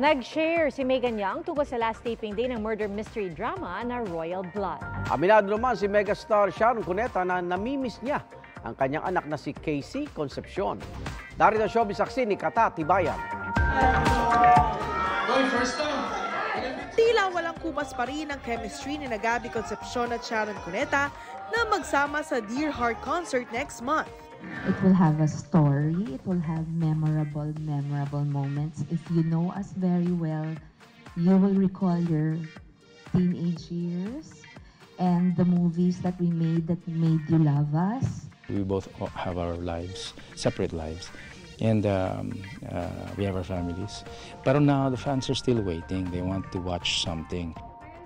Nag-share si Megan Young tungkol sa last taping day ng murder mystery drama na Royal Blood. Aminado naman si megastar Sharon Cuneta na namimiss niya ang kanyang anak na si Casey Concepcion. Darito showbiz saksi ni Kata Tibayan. Tila walang kumas pa rin ang chemistry ni Gabby Concepcion at Sharon Cuneta na magsama sa Dear Heart concert next month. It will have a story, it will have memorable moments. If you know us very well, you will recall your teenage years and the movies that we made that made you love us. We both have our lives, separate lives, and we have our families. But now the fans are still waiting. They want to watch something.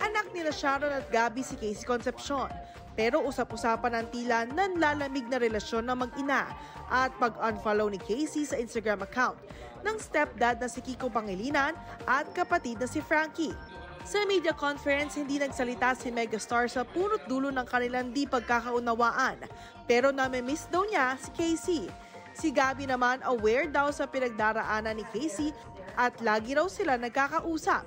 Anak nila Sharon at Gabby si Casey Concepcion. Pero usap-usapan ng tila nanlalamig na relasyon ng mag-ina at pag-unfollow ni Casey sa Instagram account ng stepdad na si Kiko Pangilinan at kapatid na si Frankie. Sa media conference, hindi nagsalita si megastar sa punot dulo ng kanilang di pagkakaunawaan. Pero nami-miss daw niya si Casey. Si Gabby naman aware daw sa pinagdaraanan ni Casey at lagi raw sila nagkakausap.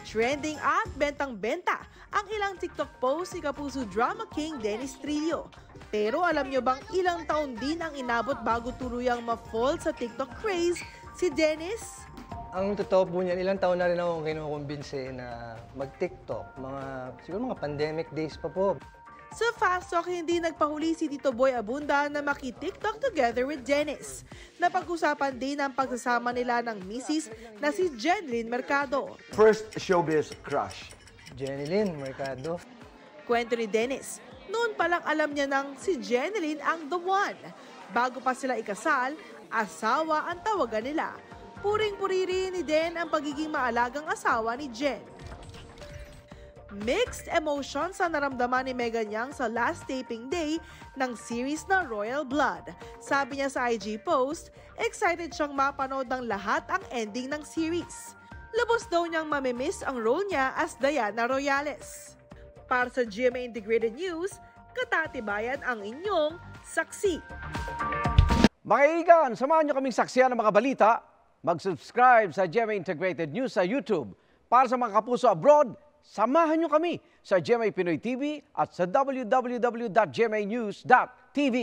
Trending at bentang-benta ang ilang TikTok post ni Kapuso Drama King Dennis Trillo. Pero alam nyo bang ilang taon din ang inabot bago tuluyang ma-fall sa TikTok craze si Dennis? Ang totoo po niyan, ilang taon na rin ako kinukumbinse na mag-TikTok. Siguro mga pandemic days pa po. Sa Fast Talk, hindi nagpahuli si Tito Boy Abunda na maki-TikTok together with Dennis. Napag-usapan din ang pagsasama nila ng misis na si Jenlyn Mercado. First showbiz crush. Jenilyn Mercado. Kwento ni Dennis, noon palang alam niya nang si Jenlyn ang the one. Bago pa sila ikasal, asawa ang tawagan nila. Puring-puri rin ni Den ang pagiging maalagang asawa ni Jen. Mixed emotions ang naramdaman ni Megan Young sa last taping day ng series na Royal Blood. Sabi niya sa IG post, excited siyang mapanood ng lahat ang ending ng series. Lubos daw niyang mamimiss ang role niya as Diana Royales. Para sa GMA Integrated News, Katatibayan ang inyong saksi. Mga igan, samahan niyo kaming saksiyan ng mga balita. Mag-subscribe sa GMA Integrated News sa YouTube. Para sa mga kapuso abroad, samahan niyo kami sa GMA Pinoy TV at sa www.gmanews.tv.